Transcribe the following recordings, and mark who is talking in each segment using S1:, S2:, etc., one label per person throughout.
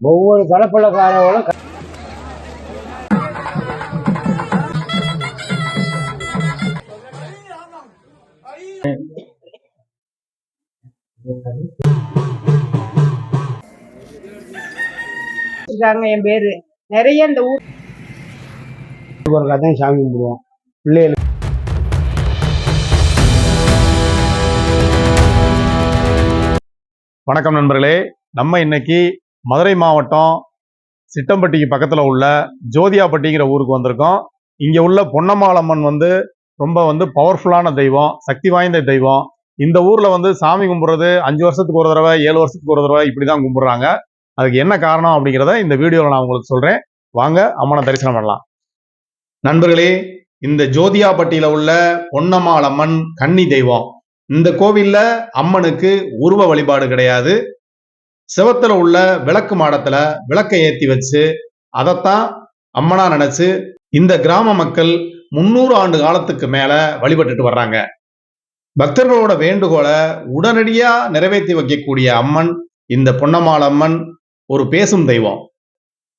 S1: ஒவ்வொரு கலப்பலக்காரர்களும்
S2: என் பேரு நிறைய இந்த ஊர்
S1: சாமி கும்பிடுவோம் பிள்ளைகளுக்கு.
S3: வணக்கம் நண்பர்களே, நம்ம இன்னைக்கு மதுரை மாவட்டம் சிட்டம்பட்டிக்கு பக்கத்துல உள்ள ஜோதியாப்பட்டிங்கிற ஊருக்கு வந்திருக்கோம். இங்க உள்ள பொன்னம்மாளம்மன் ரொம்ப பவர்ஃபுல்லான தெய்வம், சக்தி வாய்ந்த தெய்வம். இந்த ஊர்ல சாமி கும்பிடுறது 5 வருஷத்துக்கு ஒரு தடவை, 7 வருஷத்துக்கு ஒரு தடவை இப்படிதான் கும்பிடுறாங்க. அதுக்கு என்ன காரணம் அப்படிங்கிறத இந்த வீடியோவில் நான் உங்களுக்கு சொல்றேன். வாங்க அம்மனை தரிசனம் பண்ணலாம். நண்பர்களே, இந்த ஜோதியாப்பட்டியில உள்ள பொன்னம்மாளம்மன் கன்னி தெய்வம். இந்த கோவில்ல அம்மனுக்கு உருவ வழிபாடு கிடையாது. செவத்துல உள்ள விளக்கு மாடத்துல விளக்கை ஏத்தி வச்சு அதைத்தான் அம்மனா நினைச்சு இந்த கிராம மக்கள் 300 ஆண்டு காலத்துக்கு மேல வழிபட்டுட்டு வர்றாங்க. பக்தர்களோட வேண்டுகோளை உடனடியா நிறைவேற்றி வைக்கக்கூடிய அம்மன் இந்த பொன்னம்மாளம்மன். ஒரு பேசும் தெய்வம்.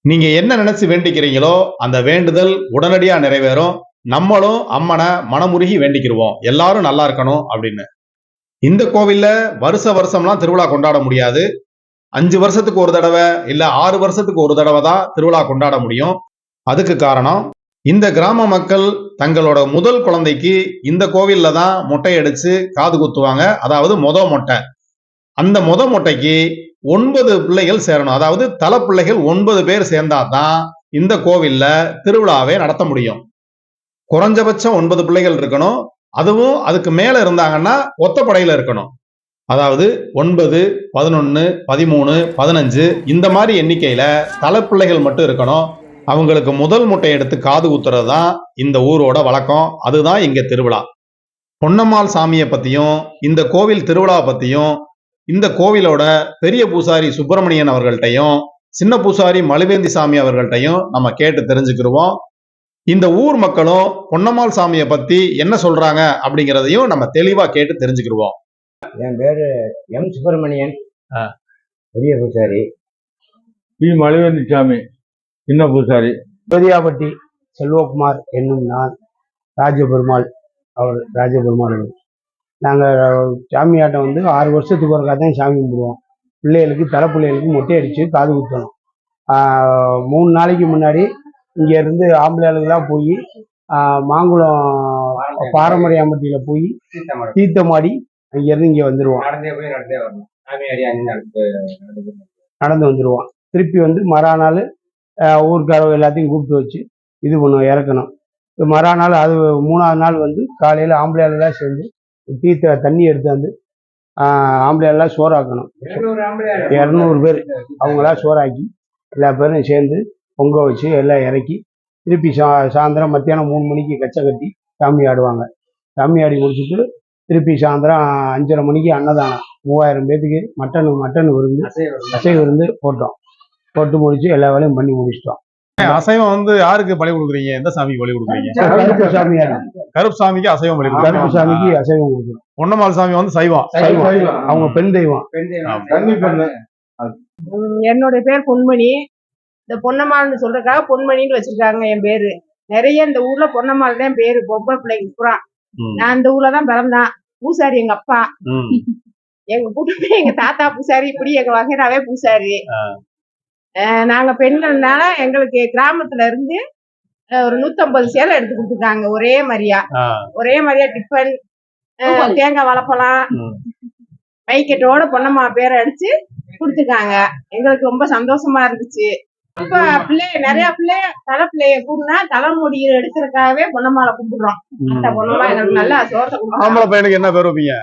S3: நீங்க என்ன நினைச்சு வேண்டிக்கிறீங்களோ அந்த வேண்டுதல் உடனடியா நிறைவேறும். நம்மளும் அம்மனை மனமுருகி வேண்டிக்கிருவோம், எல்லாரும் நல்லா இருக்கணும் அப்படின்னு. இந்த கோவில்ல வருஷம்லாம் திருவிழா கொண்டாட முடியாது. 5 வருஷத்துக்கு ஒரு தடவை இல்ல 6 வருஷத்துக்கு ஒரு தடவை தான் திருவிழா கொண்டாட முடியும். அதுக்கு காரணம், இந்த கிராம மக்கள் தங்களோட முதல் குழந்தைக்கு இந்த கோவில்ல தான் மொட்டை அடிச்சு காது குத்துவாங்க. அதாவது மொட்டை. அந்த மொட்டைக்கு 9 பிள்ளைகள் சேரணும். அதாவது தலை பிள்ளைகள் 9 பேர் சேர்ந்தாதான் இந்த கோவில்ல திருவிழாவை நடத்த முடியும். குறைஞ்சபட்சம் 9 பிள்ளைகள் இருக்கணும். அதுவும் அதுக்கு மேல இருந்தாங்கன்னா ஒத்தப்படையில இருக்கணும். அதாவது 9, 11, 13, 15 இந்த மாதிரி எண்ணிக்கையில தலை பிள்ளைகள் மட்டும் இருக்கணும். அவங்களுக்கு முதல் முட்டை எடுத்து காது குத்துறது தான் இந்த ஊரோட வழக்கம். அதுதான் இங்க திருவிழா. பொன்னம்மாள் சாமியை பத்தியும் இந்த கோவில் திருவிழா பத்தியும் இந்த கோவிலோட பெரிய பூசாரி சுப்பிரமணியன் அவர்கள்ட்டையும் சின்ன பூசாரி மலுவேந்தி சாமி அவர்கள்ட்டையும் நம்ம கேட்டு தெரிஞ்சுக்கிருவோம். இந்த ஊர் மக்களும் பொன்னம்மாள் சாமியை பத்தி என்ன சொல்றாங்க அப்படிங்கிறதையும் நம்ம தெளிவா கேட்டு தெரிஞ்சுக்கிருவோம்.
S1: என் பேரு எம் சுப்பிரமணியன், பெரிய பூசாரி.
S4: பி மலுவேந்தி சாமி, சின்ன பூசாரி.
S1: ஜோதியாப்பட்டி செல்வகுமார் என்னும் நான். ராஜபெருமாள் அவர் ராஜபெருமாள். நாங்கள் சாமியாட்டம் 6 வருஷத்துக்கு ஒருக்கா தான் சாமி கும்பிடுவோம். பிள்ளைகளுக்கு தலை பிள்ளைகளுக்கு மொட்டை அடித்து காது குத்தணும். 3 நாளைக்கு முன்னாடி இங்கேருந்து ஆம்பளைகளுக்கெல்லாம் போய் மாங்குளம் பாரம்பரியாம்பட்டியில் போய் தீர்த்தமாடி அங்கேருந்து இங்கே வந்துடுவோம். நடந்து வந்துடுவோம். திருப்பி மறுநாள் ஊர்க்காரவை எல்லாத்தையும் கூப்பிட்டு வச்சு இது பண்ணுவோம், இறக்கணும். மறுநாள் அது 3ஆவது நாள் காலையில் ஆம்பளையாளெல்லாம் சேர்ந்து தீர்த்த தண்ணி எடுத்து ஆம்பளையாளெல்லாம் சோறாக்கணும். 200 பேர் அவங்களாம் சோறாக்கி எல்லா பேரும் சேர்ந்து பொங்க வச்சு எல்லாம் இறக்கி திருப்பி சாயந்தரம் மத்தியானம் 3 மணிக்கு கச்சை கட்டி சாமி ஆடுவாங்க. சாமி ஆடி முடிச்சுட்டு திருப்பி சாயந்தரம் 5:30 மணிக்கு அன்னதானம். 3000 பேத்துக்கு மட்டன் விருந்து, அசைவ விருந்து போட்டு முடிச்சு எல்லா வேலையும் பண்ணி முடிச்சிட்டோம்.
S3: அசைவம் யாருக்கு பலி கொடுக்குறீங்க? எந்த சாமிக்கு பலி கொடுக்குறீங்க? கருப்பு சாமிக்கு அசைவம் பலி.
S1: கருப்பு சாமிக்கு அசைவம் கொடுக்குறோம்.
S3: பொன்னம்மாள் சாமி சைவம்.
S1: அவங்க பெண் தெய்வம்.
S2: என்னுடைய பேர் பொன்மணி. இந்த பொன்னம்மாள்னு சொல்றதுக்காக பொன்மணின்னு வச்சிருக்காங்க என் பேரு. நிறைய இந்த ஊர்ல பொன்னம்மாள் தான் பேரு, பொம்பளை பிள்ளைங்க பூரா. நான் இந்த ஊர்ல தான் பிறந்தேன். பூசாரி எங்க அப்பா, எங்க கூட்டமே எங்க தாத்தா பூசாரி, இப்படி எங்க வகைராவே பூசாரி. நாங்க பெண்கள்னால எங்களுக்கு கிராமத்துல இருந்து ஒரு 150 சேலை எடுத்து கொடுத்துருக்காங்க. ஒரே மாதிரியா டிஃபன், தேங்காய் வளப்பலாம், மைக்கெட்டோட பொன்னம்மா பேரை அடிச்சு கொடுத்துருக்காங்க. எங்களுக்கு ரொம்ப சந்தோஷமா இருந்துச்சு. இப்ப நிறைய தலை பிள்ளைய கூடுனா தலைமுடி எடுக்கிறதுக்காகவே பொன்னம்மாளை கும்பிடுறோம். அந்த பொன்னம்மா எங்களுக்கு நல்லா சோத்தை கொடுக்கும்.
S3: ஆம்பளை பையனுக்கு என்ன பேர் வைப்பீங்க?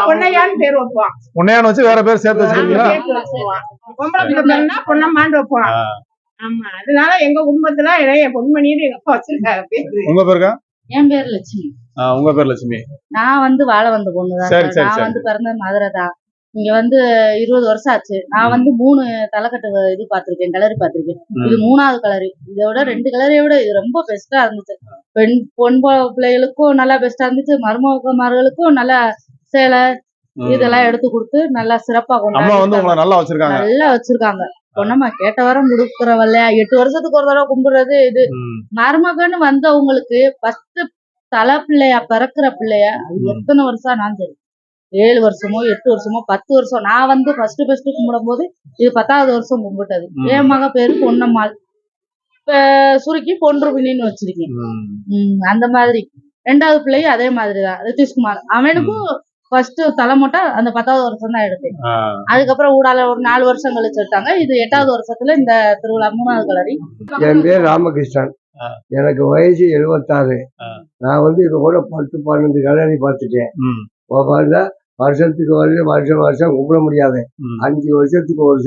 S2: பொன்னையான்னு பேர் வைப்போம்.
S3: பொன்னையான்னு வச்சு வேற பேர் சேர்த்து வச்சிருக்கீங்களா?
S2: பொம்பளை பிள்ளைன்னா பொன்னம்மான்னு வைப்போம். ஆமா, அதனால எங்க குடும்பத்துல இளைய பொன்மணின்னு எங்க அப்பா வச்சிருக்காங்க பேரு.
S3: உங்க பேருக்கா?
S5: என் பேர் லட்சுமி.
S3: உங்க பேர் லட்சுமி.
S5: நான் வாழ வந்த பொண்ணுதான். நான் பிறந்த மதுரை தான். இங்க 20 வருஷம் ஆச்சு. நான் 3 தலைக்கட்டு இது பாத்திருக்கேன், கலரி பாத்திருக்கேன். இது 3ஆவது கலரி. இதோட 2 கலரையை விட இது ரொம்ப பெஸ்டா இருந்துச்சு. பொன் பிள்ளைகளுக்கும் நல்லா பெஸ்டா இருந்துச்சு, மருமகளுக்கும் நல்லா சேலை இதெல்லாம் எடுத்து கொடுத்து நல்லா சிறப்பா
S3: அம்மா வந்து உங்களை
S5: கொண்டாடி
S3: நல்லா வச்சிருக்காங்க.
S5: நல்லா வச்சிருக்காங்க. பொண்ணம்மா கேட்ட வரம் கொடுக்குறவல்லையா, 8 வருஷத்துக்கு ஒரு தடவை கும்பிடுறது இது.
S3: ம்.
S5: மருமகன்னு வந்தவங்களுக்கு ஃபர்ஸ்ட் தலை பிள்ளையா பிறக்கிற பிள்ளையா அது எத்தனை வருஷம் ஆனாலும் சரி, 7 வருஷமோ 8 வருஷமோ 10 வருஷம். நான் வந்து ஃபர்ஸ்ட் கும்பிடும் போது இது 10வது வருஷம் கும்பிட்டது. என் மக பேரு பொன்னம்மாள், இப்ப சுருக்கி பொன்றுபிணின்னு வச்சிருக்கேன். அந்த மாதிரி 2வது பிள்ளையும் அதே மாதிரிதான், ரித்திஷ்குமார். அவனுக்கும் ஃபர்ஸ்ட் தலைமொட்டை அந்த 10வது வருஷம் தான் எடுத்தேன். அதுக்கப்புறம் ஊடால ஒரு 4 வருஷம் கழிச்சு எடுத்தாங்க. இது 8வது வருஷத்துல இந்த திருவிழா 3வது கலரி.
S1: என் பேர் ராமகிருஷ்ணன். எனக்கு வயசு 76. நான் வந்து இது கூட 10 12 கலரி பார்த்துட்டேன். பார்த்தா வருஷத்துக்கு வருஷம் கும்பிட முடியாது. 5 வருஷத்துக்கு ஒரு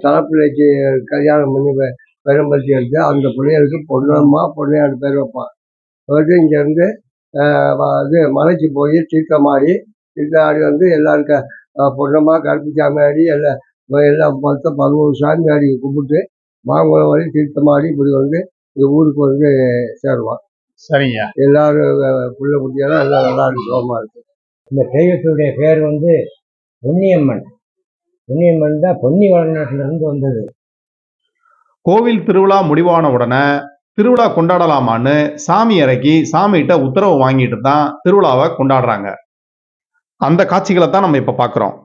S1: தலைப்பிள்ளைக்கு கல்யாணம் பண்ணி பெரும்பத்தி எடுத்து அந்த பிள்ளைகளுக்கு பொன்னம்மா பொன்னையாடு பேர் வைப்பான். இங்கேருந்து இது மலைக்கு போய் தீர்த்தமாடி வந்து எல்லாருக்கும் பொன்னம்மா கருப்புச்சாமி ஆடி எல்லாம் 10 11 சாமி ஆடி கும்பிட்டு மாங்குளம் வரை தீர்த்தமாடி இப்படி வந்து இந்த ஊருக்கு வந்து சேருவான்.
S3: சரிங்க.
S1: எல்லாரும் புள்ள குட்டியெல்லாம் எல்லாம் நல்லா இருக்கு, சோகமா இருக்கு.
S6: இந்த தெய்வத்துடைய பேர் வந்து பொன்னியம்மன். பொன்னியம்மன் தான் பொன்னி வளநாட்டிலிருந்து வந்தது.
S3: கோவில் திருவிழா முடிவான உடனே திருவிழா கொண்டாடலாமான்னு சாமி இறக்கி சாமிகிட்ட உத்தரவு வாங்கிட்டு தான் திருவிழாவை கொண்டாடுறாங்க. அந்த காட்சிகளை தான் நம்ம இப்ப பாக்குறோம்.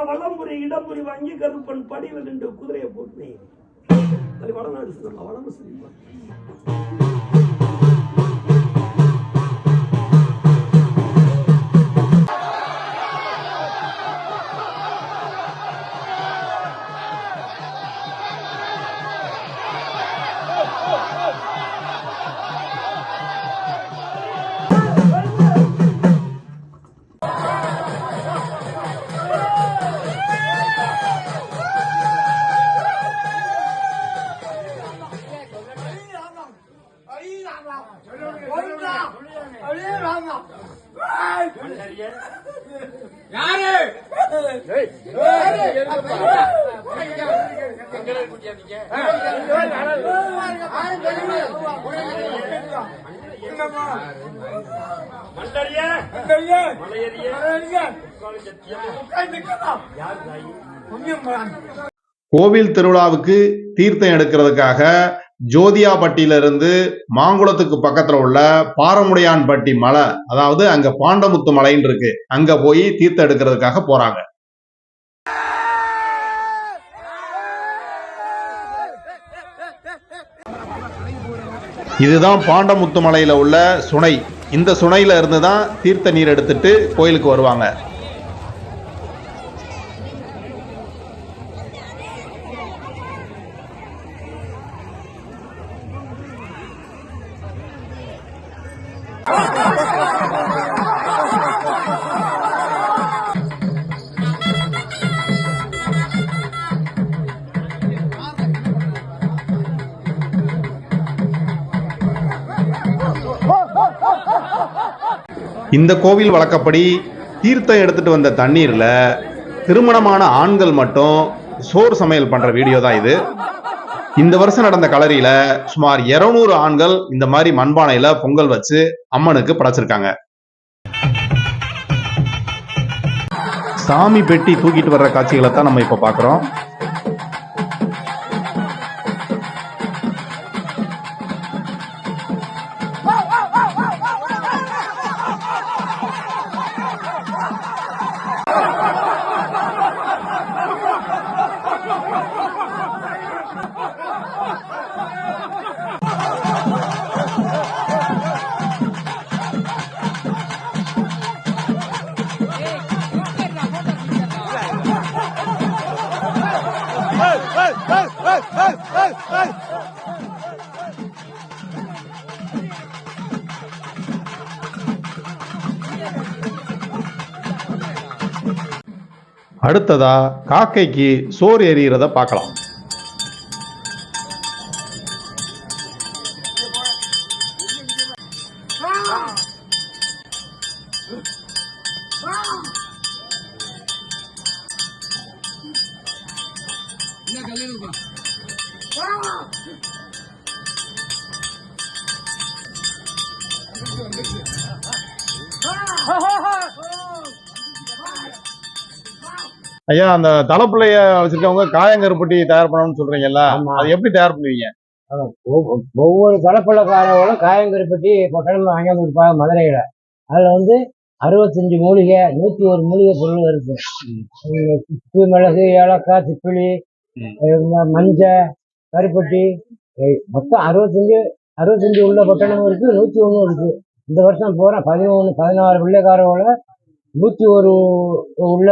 S7: வளம்புரி இடம்புரி வாங்கி கருப்பன் படிவில் நின்று குதிரையை போட்டு வடநாடு வளம்பு செய்வார்.
S3: கோவில் திருவிழாவுக்கு தீர்த்தம் எடுக்கிறதுக்காக ஜோதியாபட்டியிலிருந்து மாங்குளத்துக்கு பக்கத்துல உள்ள பாரமுடையான்பட்டி மலை, அதாவது அங்க பாண்டமுத்து மலைன்னு இருக்கு, அங்க போய் தீர்த்தம் எடுக்கிறதுக்காக போறாங்க. இதுதான் பாண்டமுத்து மலையில உள்ள சுனை. இந்த சுனையில இருந்து தான் தீர்த்த நீர் எடுத்துட்டு கோயிலுக்கு வருவாங்க. இந்த கோவில் வழக்கப்படி தீர்த்தம் எடுத்துட்டு வந்த தண்ணீர்ல திருமணமான ஆண்கள் மட்டும் சோறு சமையல் பண்ற வீடியோ தான் இது. இந்த வருஷம் நடந்த கலரியில சுமார் 200 ஆண்கள் இந்த மாதிரி மண்பானையில பொங்கல் வச்சு அம்மனுக்கு படைச்சிருக்காங்க. சாமி பெட்டி தூக்கிட்டு வர்ற காட்சிகளை தான் நம்ம இப்ப பாக்குறோம். அடுத்ததா காக்கைக்கு சோறு எறிகிறத பார்க்கலாம். ஐயா அந்த தலைப்பிள்ளைய வச்சிருக்கவங்க காயங்கருப்பட்டி தயார் பண்ணணும்னு சொல்றீங்கல்ல,
S6: ஆமா.
S3: அது எப்படி தயார் பண்ணுவீங்க?
S6: ஒவ்வொரு தலைப்புள்ளக்காரங்களும் காயங்கருப்பட்டி பொட்டணம் வாங்கி இருப்பாங்க மதுரையில. அதுல வந்து 65 மூலிகை 101 மூலிகை பொருள் இருக்கு. சுக்கு, மிளகு, ஏலக்காய், திப்பிலி, மஞ்சள், கருப்பட்டி, மொத்தம் 65 உள்ள பொட்டணமும் இருக்கு, 101 இருக்கு. இந்த வருஷம் பூரா 16 பிள்ளைக்காரங்கள 101 உள்ள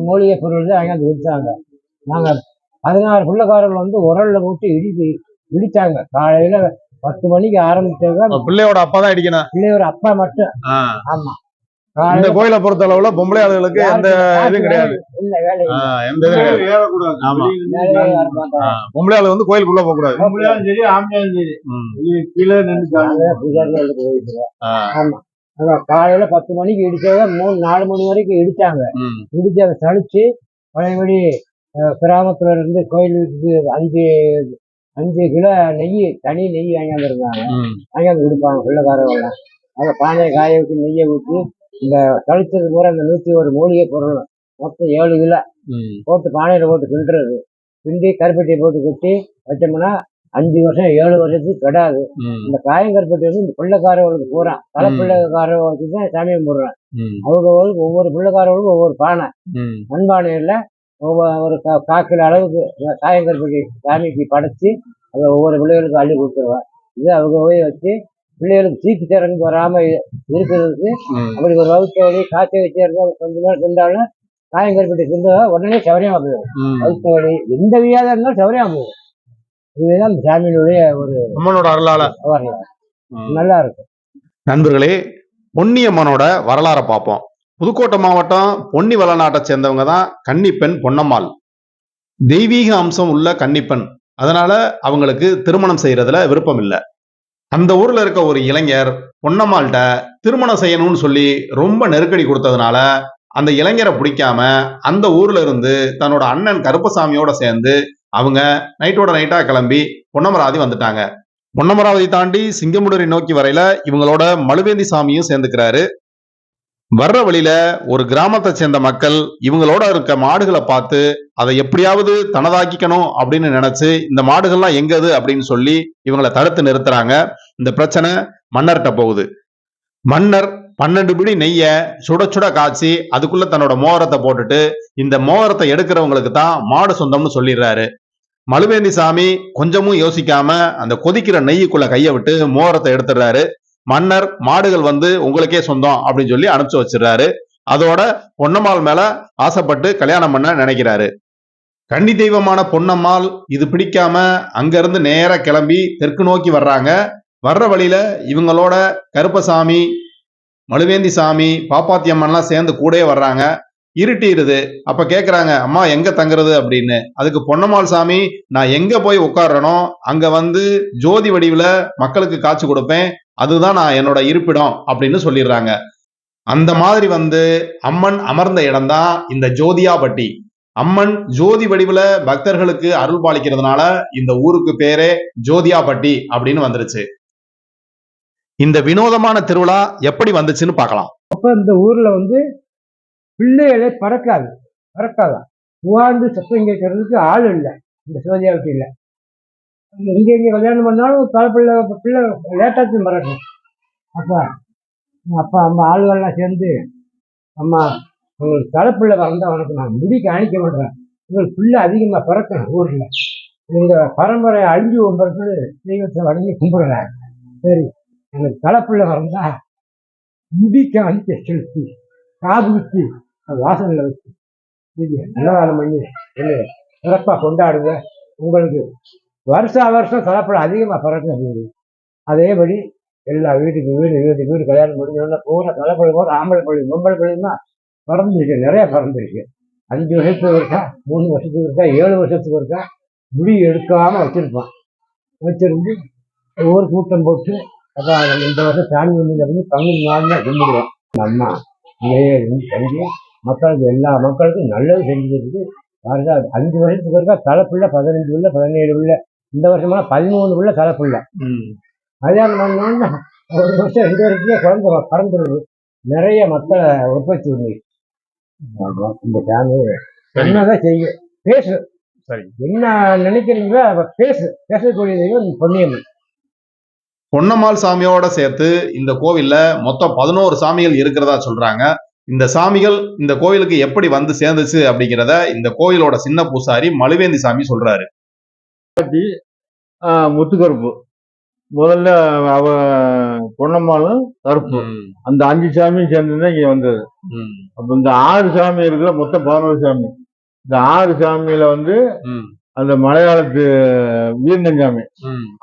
S6: மூலிகை பொருள் தான் வாங்கி கொடுத்தாங்க. நாங்க 16 பிள்ளைக்காரர்கள் வந்து உரல்ல போட்டு இடிச்சாங்க. காலையில 10 மணிக்கு ஆரம்பிச்சாங்க.
S3: பிள்ளையோட அப்பா தான் அடிக்கணும்.
S6: பிள்ளையோட அப்பா மட்டும். ஆமா.
S3: இந்த கோயிலை பொறுத்த அளவுல பொம்பளை ஆளுகளுக்கு எந்த இதுவும் கிடையாது.
S6: இல்ல வேலை இல்ல.
S3: எந்த இதுவும் கிடையாது. ஆமா. பொம்பளை ஆளு வந்து கோயிலுக்குள்ள போக கூடாது.
S4: சரி ஆம்பளையும் சரி கீழே நின்று
S6: ஆமா. அதான் காலையில 10 மணிக்கு இடிச்சாங்க. 4 மணி வரைக்கும் இடிச்சாங்க. இடிச்சு அதை சளிச்சு பழையபடி கிராமத்துல இருந்து கோயிலுக்கு 5 கிலோ நெய், தனி நெய் வாங்கியாந்துருந்தாங்க. வாங்கியாந்து கொடுப்பாங்க பிள்ளைக்காரங்க. அதை பானையை காய ஊற்றி நெய்யை ஊற்றி இந்த கழிச்சது பூரா இந்த 101 மூலிகை பொருள் மொத்தம் 7 கிலோ போட்டு பானையில போட்டு கிண்டுறது. கிண்டி கருப்பட்டியை போட்டு கொட்டி வச்சோம்னா 5 வருஷம் 7 வருஷத்துக்கு கெடாது. இந்த காயங்கருப்பட்டி வந்து இந்த பிள்ளைக்காரர்களுக்கு பூரா தலைப்பிள்ளைக்காரர்களுக்கு தான் சாமி கும்பிடுறேன். அவங்களுக்கு ஒவ்வொரு பிள்ளைக்காரர்களுக்கும் ஒவ்வொரு பானை, மண்பானையில் ஒரு 1/4 கிலோ அளவுக்கு காயங்கருப்பட்டி சாமிக்கு படைச்சி அதை ஒவ்வொரு பிள்ளைகளுக்கும் அள்ளி கொடுத்துருவேன். இது அவங்க போய் வச்சு பிள்ளைகளுக்கு சீக்கு திறந்து வராம இருக்கிறதுக்கு அப்படி ஒரு வகுத்த வழி காய்ச்சி வச்சிருந்தா கொஞ்ச நேரம் திண்டாலும் காயங்கருப்பட்டி திண்டா உடனே சௌரியமா போயிடும். வகுத்த வழி எந்த வியாதம் இருந்தாலும் சௌரியமா போயிடும். இதுதான் இந்த சாமியினுடைய ஒரு
S3: அம்மனோட அருளால
S6: வரலாறு. நல்லா இருக்கும்.
S3: நண்பர்களே, பொன்னியம்மனோட வரலாறை பார்ப்போம். புதுக்கோட்டை மாவட்டம் பொன்னி வளநாட்டை சேர்ந்தவங்க தான் கன்னிப்பெண் பொன்னம்மாள். தெய்வீக அம்சம் உள்ள கன்னிப்பெண். அதனால அவங்களுக்கு திருமணம் செய்யறதுல விருப்பம் இல்லை. அந்த ஊர்ல இருக்க ஒரு இளைஞர் பொன்னம்மாள்கிட்ட திருமணம் செய்யணும்னு சொல்லி ரொம்ப நெருக்கடி கொடுத்ததுனால அந்த இளைஞரை பிடிக்காம அந்த ஊர்ல இருந்து தன்னோட அண்ணன் கருப்பசாமியோட சேர்ந்து அவங்க நைட்டோட நைட்டா கிளம்பி பொன்னமராவதி வந்துட்டாங்க. பொன்னமராவதி தாண்டி சிங்கமுடரி நோக்கி வரையில இவங்களோட மழுவேந்தி சாமியும் சேர்ந்துக்கிறாரு. வர்ற வழியில ஒரு கிராமத்தை சேர்ந்த மக்கள் இவங்களோட இருக்க மாடுகளை பார்த்து அதை எப்படியாவது தனதாக்கிக்கணும் அப்படின்னு நினைச்சு இந்த மாடுகள்லாம் எங்கது அப்படின்னு சொல்லி இவங்களை தடுத்து நிறுத்துறாங்க. இந்த பிரச்சனை மன்னர்கிட்ட போகுது. மன்னர் 12 பிடி நெய்ய சுட சுட காய்ச்சி அதுக்குள்ள தன்னோட மோதிரத்தை போட்டுட்டு இந்த மோதிரத்தை எடுக்கிறவங்களுக்கு தான் மாடு சொந்தம்னு சொல்லிடுறாரு. மழுவேந்தி சாமி கொஞ்சமும் யோசிக்காம அந்த கொதிக்கிற நெய்யுக்குள்ள கையை விட்டு மோதிரத்தை எடுத்துடுறாரு. மன்னர் மாடுகள் வந்து உங்களுக்கே சொந்தம் அப்படின்னு சொல்லி அனுப்பிச்சு வச்சிடறாரு. அதோட பொன்னம்மாள் மேல ஆசைப்பட்டு கல்யாணம் பண்ண நினைக்கிறாரு. கன்னி தெய்வமான பொன்னம்மாள் இது பிடிக்காம அங்க இருந்து நேரா கிளம்பி தெற்கு நோக்கி வர்றாங்க. வர்ற வழியில இவங்களோட கருப்பசாமி, மழுவேந்தி சாமி, பாப்பாத்தி அம்மன்லாம் சேர்ந்து கூடயே வர்றாங்க. இருட்டிடுது. அப்ப கேக்குறாங்க, அம்மா எங்க தங்குறது அப்படின்னு. அதுக்கு பொன்னம்மாள் சாமி, நான் எங்க போய் உட்கார்றனோ அங்க வந்து ஜோதி வடிவுல மக்களுக்கு காட்சி கொடுப்பேன், அதுதான் நான் என்னோட இருப்பிடம் அப்படின்னு சொல்லிடுறாங்க. அந்த மாதிரி வந்து அம்மன் அமர்ந்த இடம்தான் இந்த ஜோதியாபட்டி. அம்மன் ஜோதி வடிவுல பக்தர்களுக்கு அருள் பாலிக்கிறதுனால இந்த ஊருக்கு பேரே ஜோதியாபட்டி அப்படின்னு வந்துருச்சு. இந்த வினோதமான திருவிழா எப்படி வந்துச்சுன்னு பார்க்கலாம்.
S6: அப்ப இந்த ஊர்ல வந்து பிள்ளைகளே பறக்காதான். உட்கார்ந்து சத்தம் கேட்கறதுக்கு ஆள் இல்லை இந்த ஜோதியாபட்டியில. இங்க கல்யாணம் பண்ணாலும் பிள்ளை லேட்டாச்சும் பறக்கும். அப்பா அம்மா ஆளுகள்லாம் சேர்ந்து, அம்மா உங்களுக்கு தலைப்பிள்ளை வந்தா உனக்கு நான் முடி காணிக்க மாட்டேன், உங்களுக்கு பிள்ளை அதிகமா பிறக்கணும் ஊர்ல, எங்க பரம்பரை அழிஞ்சு ஒன்பது தெய்வத்தை வணங்கி கும்பிடுறாங்க. சரி, எனக்கு தலைப்பிள்ளை வந்தா முடி காணிக்க செலுத்தி காது குத்தி வாசல்ல வச்சு அன்னதானம் பண்ணி சிறப்பா கொண்டாடுங்க, உங்களுக்கு வருஷம் தலைப்பிள்ளை அதிகமா பிறக்கும் அப்படின்னு. அதேபடி எல்லா வீட்டுக்கு வீடு கல்யாணம் முடிஞ்சோன்னா பூரா தலைப்பிள்ளை போது ஆம்பளை பள்ளி பொம்பளை பள்ளின்னா பிறந்துருக்கு, நிறைய பிறந்திருக்கு. 5 வருஷத்துக்கு இருக்கா, 3 வருஷத்துக்கு இருக்கா, 7 வருஷத்துக்கு இருக்கா முடி எடுக்காம வச்சிருந்து ஒவ்வொரு கூட்டம் போட்டு அதான் இந்த வருஷம் சாமி கும்பிட்டு பங்குனி மாதம் தான் கும்பிடுவோம். அம்மா இங்கேயே தங்கி மக்களுக்கு எல்லா மக்களுக்கும் நல்லது செஞ்சுருக்கு. 5 வருஷத்துக்கு இருக்கா தலைப்பிள்ளை 15 பிள்ளை 17 பிள்ளை, இந்த வருஷமா 13 பிள்ளை தலைப்பிள்ளை. கல்யாணம் பண்ணோன்னா 1 வருஷம் 2 வருஷத்துலேயே குழந்தை பறந்துருது. நிறைய மக்களை உற்பத்தி பண்ணி இந்த சாமி
S3: சரி.
S6: என்னதான் செய்ய பேசு.
S3: சரி.
S6: என்ன நினைக்கிறீங்களோ அதை பேசக்கூடிய தெய்வம் பொன்னியம்மன்.
S3: பொன்னம்மாள் சாமியோட சேர்த்து இந்த கோவில்ல மொத்தம் 11 சாமிகள் இருக்கிறதா சொல்றாங்க. இந்த சாமிகள் இந்த கோவிலுக்கு எப்படி வந்து சேர்ந்துச்சு அப்படிங்கிறத இந்த கோவிலோட சின்ன பூசாரி மலுவேந்தி சாமி சொல்றாரு.
S4: முத்துக்கருப்பு முதல்ல அவ பொன்னம்மாளும் கருப்பு அந்த 5 சாமியும் சேர்ந்துதான் இங்க வந்தது. அப்ப இந்த 6 சாமி இருக்கிற மொத்தம் 11 சாமி. இந்த 6 சாமியில அந்த மலையாளத்து வீரனஞ்சாமி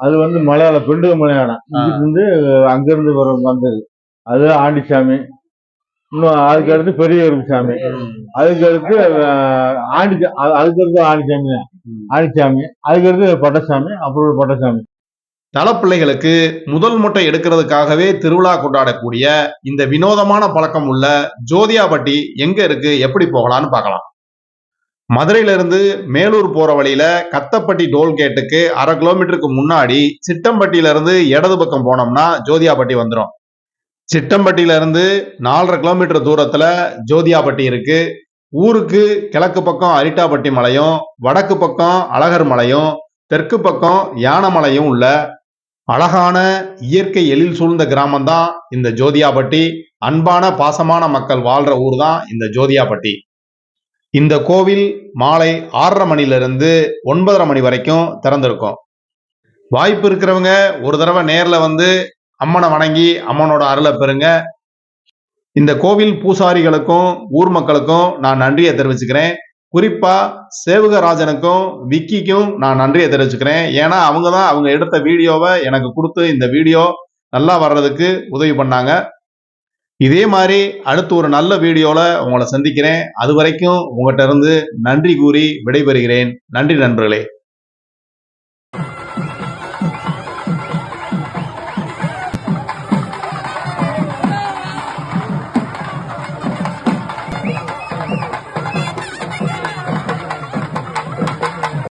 S4: அது மலையாள பெண்டுக மலையாளம் இங்கிருந்து அங்கிருந்து வந்தது. அது ஆண்டிசாமி. இன்னும் அதுக்கு அடுத்து பெரிய கருப்பு சாமி. அதுக்கு அடுத்து அதுக்கு அடுத்து ஆண்டிசாமி. அதுக்கு அடுத்து பட்டசாமி. அப்புறம் பட்டசாமி.
S3: தலப்பிள்ளைகளுக்கு முதல் முட்டை எடுக்கிறதுக்காகவே திருவிழா கொண்டாடக்கூடிய இந்த வினோதமான பழக்கம் உள்ள ஜோதியாபட்டி எங்க இருக்கு, எப்படி போகலான்னு பார்க்கலாம். மதுரையில இருந்து மேலூர் போற வழியில கத்தப்பட்டி டோல்கேட்டுக்கு 1/2 கிலோமீட்டருக்கு முன்னாடி சிட்டம்பட்டியில இருந்து இடது பக்கம் போனோம்னா ஜோதியாபட்டி வந்துடும். சிட்டம்பட்டியில இருந்து 4.5 கிலோமீட்டர் தூரத்துல ஜோதியாபட்டி இருக்கு. ஊருக்கு கிழக்கு பக்கம் அரிட்டாபட்டி மலையும், வடக்கு பக்கம் அழகர் மலையும், தெற்கு பக்கம் யானமலையும் உள்ள அழகான இயற்கை எழில் சூழ்ந்த கிராமம் தான் இந்த ஜோதியாபட்டி. அன்பான பாசமான மக்கள் வாழ்ற ஊர் தான் இந்த ஜோதியாபட்டி. இந்த கோவில் மாலை 6:30 மணிலிருந்து 9:30 மணி வரைக்கும் திறந்திருக்கும். வாய்ப்பு இருக்கிறவங்க ஒரு தடவை நேர்ல அம்மனை வணங்கி அம்மனோட அருளை பெறுங்க. இந்த கோவில் பூசாரிகளுக்கும் ஊர் மக்களுக்கும் நான் நன்றியை தெரிவிச்சுக்கிறேன். குறிப்பா சேவகராஜனுக்கும் விக்கிக்கும் நான் நன்றியை தெரிவிச்சுக்கிறேன். ஏன்னா அவங்க தான் அவங்க எடுத்த வீடியோவை எனக்கு கொடுத்து இந்த வீடியோ நல்லா வர்றதுக்கு உதவி பண்ணாங்க. இதே மாதிரி அடுத்து ஒரு நல்ல வீடியோல உங்களை சந்திக்கிறேன். அது வரைக்கும் உங்கள்கிட்ட இருந்து நன்றி கூறி விடைபெறுகிறேன். நன்றி நண்பர்களே.